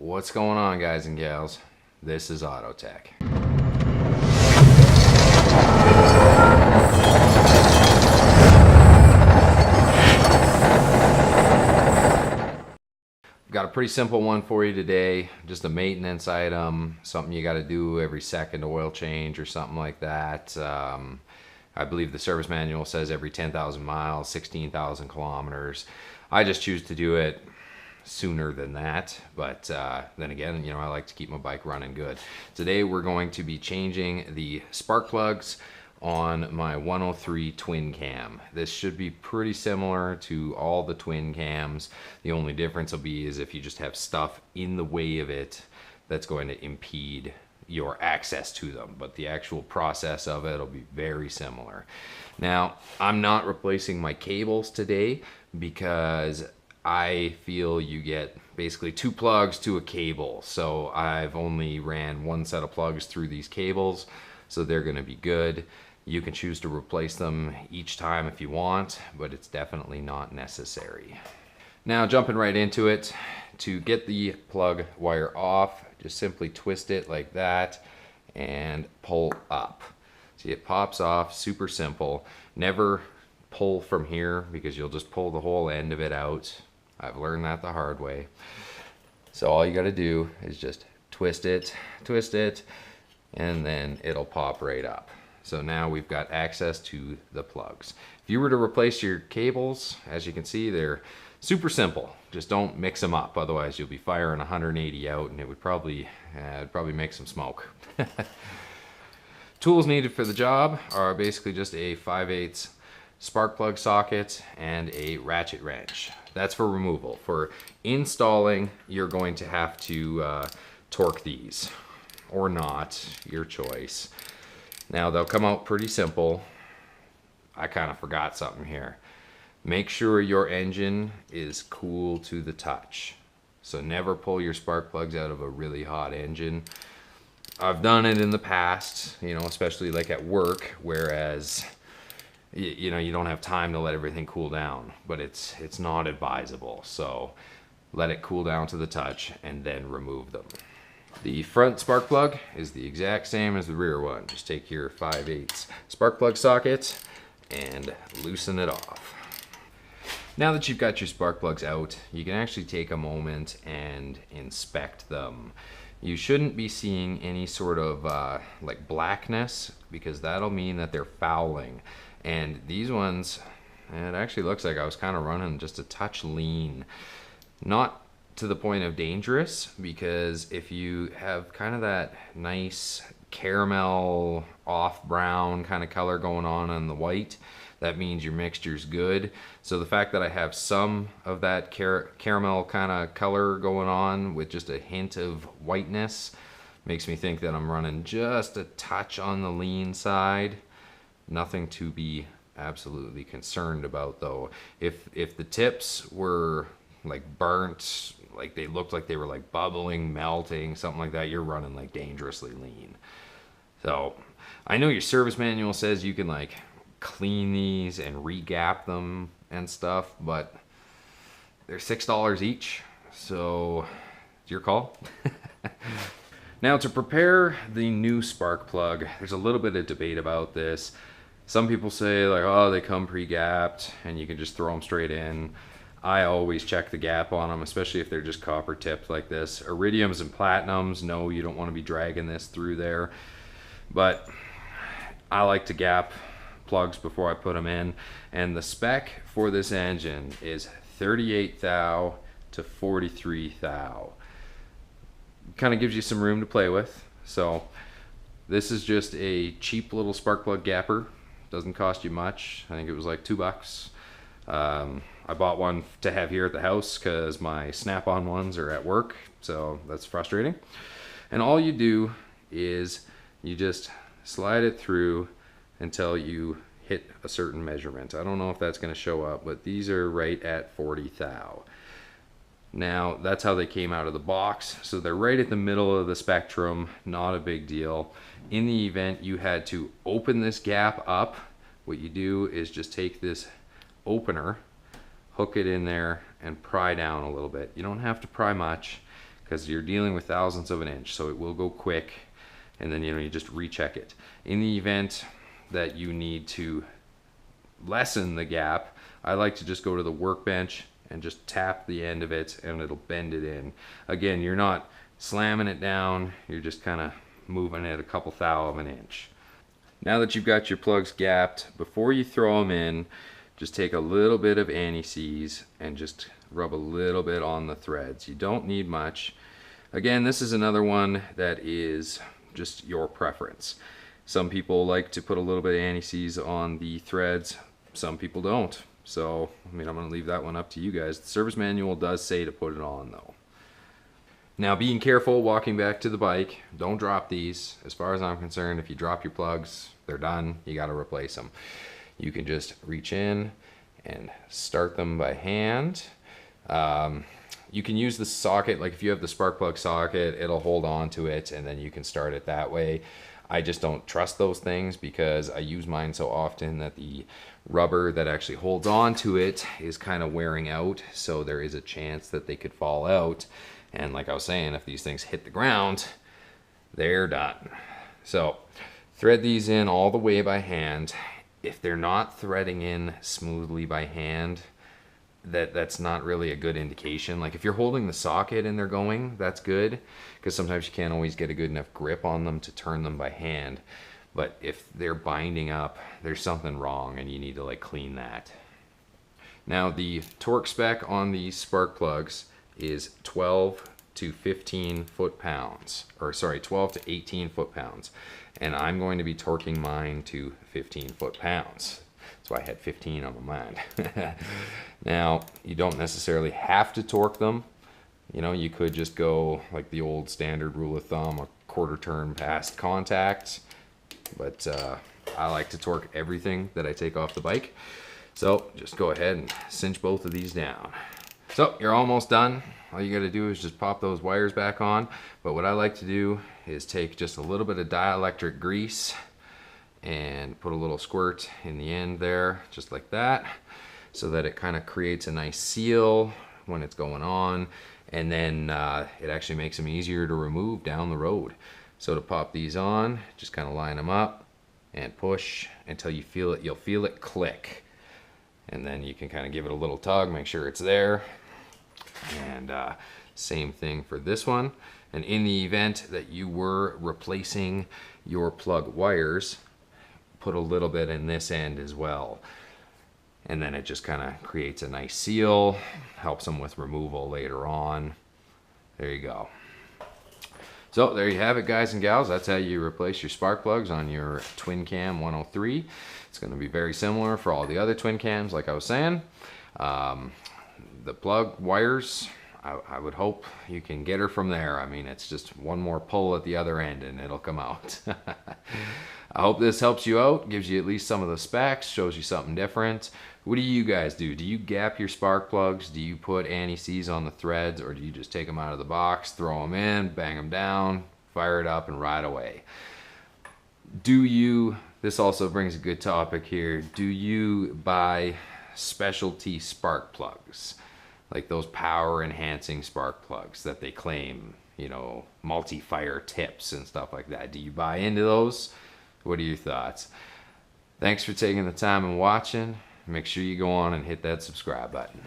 What's going on, guys and gals? This is Auto Tech. Got a pretty simple one for you today, just a maintenance item, something you got to do every second oil change or something like that. I believe the service manual says every 10,000 miles, 16,000 kilometers. I just choose to do it sooner than that, but then again, you know, I like to keep my bike running good. Today we're going to be changing the spark plugs on my 103 twin cam. This should be pretty similar to all the twin cams. The only difference will be is if you just have stuff in the way of it that's going to impede your access to them, but the actual process of it will be very similar. Now, I'm not replacing my cables today because I feel you get basically 2 plugs to a cable. So I've only ran 1 set of plugs through these cables, so they're gonna be good. You can choose to replace them each time if you want, but it's definitely not necessary. Now, jumping right into it, to get the plug wire off, just simply twist it like that and pull up. See, it pops off, super simple. Never pull from here because you'll just pull the whole end of it out. I've learned that the hard way. So all you gotta do is just twist it, and then it'll pop right up. So now we've got access to the plugs. If you were to replace your cables, as you can see, they're super simple. Just don't mix them up, otherwise you'll be firing 180 out and it would probably make some smoke. Tools needed for the job are basically just a 5/8 spark plug socket and a ratchet wrench. That's for removal. For installing, you're going to have to torque these, or not, your choice. Now, they'll come out pretty simple. I kind of forgot something here. Make sure your engine is cool to the touch. So never pull your spark plugs out of a really hot engine. I've done it in the past, you know, especially like at work, whereas you know, you don't have time to let everything cool down, but it's not advisable. So let it cool down to the touch and then remove them. The front spark plug is the exact same as the rear one. Just take your 5/8 spark plug socket and loosen it off. Now that you've got your spark plugs out, you can actually take a moment and inspect them. You shouldn't be seeing any sort of like blackness, because that'll mean that they're fouling. And these ones, it actually looks like I was kind of running just a touch lean. Not to the point of dangerous, because if you have kind of that nice caramel off brown kind of color going on the white, that means your mixture's good. So the fact that I have some of that caramel kind of color going on with just a hint of whiteness makes me think that I'm running just a touch on the lean side. Nothing to be absolutely concerned about though. If the tips were like burnt, like they looked like they were like bubbling, melting, something like that, you're running like dangerously lean. So I know your service manual says you can like clean these and re-gap them and stuff, but they're $6 each, so it's your call. Now, to prepare the new spark plug, there's a little bit of debate about this. Some people say like, oh, they come pre-gapped and you can just throw them straight in. I always check the gap on them, especially if they're just copper tipped like this. Iridiums and platinums, no, you don't want to be dragging this through there. But I like to gap plugs before I put them in. And the spec for this engine is 38 thou to 43 thou. Kind of gives you some room to play with. So this is just a cheap little spark plug gapper. Doesn't cost you much. I think it was like $2. I bought one to have here at the house because my snap-on ones are at work, so that's frustrating. And all you do is you just slide it through until you hit a certain measurement. I don't know if that's going to show up, but these are right at 40 thou. Now, that's how they came out of the box, so they're right at the middle of the spectrum, not a big deal. In the event you had to open this gap up, what you do is just take this opener, hook it in there, and pry down a little bit. You don't have to pry much, because you're dealing with thousandths of an inch, so it will go quick, and then you just recheck it. In the event that you need to lessen the gap, I like to just go to the workbench and just tap the end of it, and it'll bend it in. Again, you're not slamming it down, you're just kind of moving it a couple thou of an inch. Now that you've got your plugs gapped, before you throw them in, just take a little bit of anti-seize and just rub a little bit on the threads. You don't need much. Again, this is another one that is just your preference. Some people like to put a little bit of anti-seize on the threads, some people don't. So, I mean, I'm going to leave that one up to you guys. The service manual does say to put it on though. Now, being careful walking back to the bike, don't drop these. As far as I'm concerned, if you drop your plugs, they're done. You got to replace them. You can just reach in and start them by hand. You can use the socket, like if you have the spark plug socket, it'll hold on to it and then you can start it that way. I just don't trust those things because I use mine so often that the rubber that actually holds on to it is kind of wearing out, so there is a chance that they could fall out. And like I was saying, if these things hit the ground, they're done. So thread these in all the way by hand. If they're not threading in smoothly by hand, that's not really a good indication. Like if you're holding the socket and they're going, that's good, because sometimes you can't always get a good enough grip on them to turn them by hand. But if they're binding up, there's something wrong and you need to like clean that. Now the torque spec on these spark plugs is 12 to 15 foot-pounds, or sorry, 12 to 18 foot-pounds. And I'm going to be torquing mine to 15 foot-pounds. That's why I had 15 on my mind. Now, you don't necessarily have to torque them. You know, you could just go like the old standard rule of thumb, a quarter turn past contact. But I like to torque everything that I take off the bike. So just go ahead and cinch both of these down. So you're almost done. All you got to do is just pop those wires back on. But what I like to do is take just a little bit of dielectric grease and put a little squirt in the end there, just like that, so that it kind of creates a nice seal when it's going on, and then it actually makes them easier to remove down the road. So to pop these on, just kind of line them up and push until you feel it. You'll feel it click, and then you can kind of give it a little tug, make sure it's there. And same thing for this one. And in the event that you were replacing your plug wires, put a little bit in this end as well. And then it just kind of creates a nice seal, helps them with removal later on. There you go. So there you have it, guys and gals. That's how you replace your spark plugs on your twin cam 103. It's going to be very similar for all the other twin cams, like I was saying. The plug wires, I would hope you can get her from there. I mean, it's just one more pull at the other end and it'll come out. I hope this helps you out, gives you at least some of the specs, shows you something different. What do you guys do? Do you gap your spark plugs? Do you put anti-seize on the threads, or do you just take them out of the box, throw them in, bang them down, fire it up, and ride away? Do you, this also brings a good topic here, do you buy specialty spark plugs? Like those power enhancing spark plugs that they claim, you know, multi-fire tips and stuff like that. Do you buy into those? What are your thoughts? Thanks for taking the time and watching. Make sure you go on and hit that subscribe button.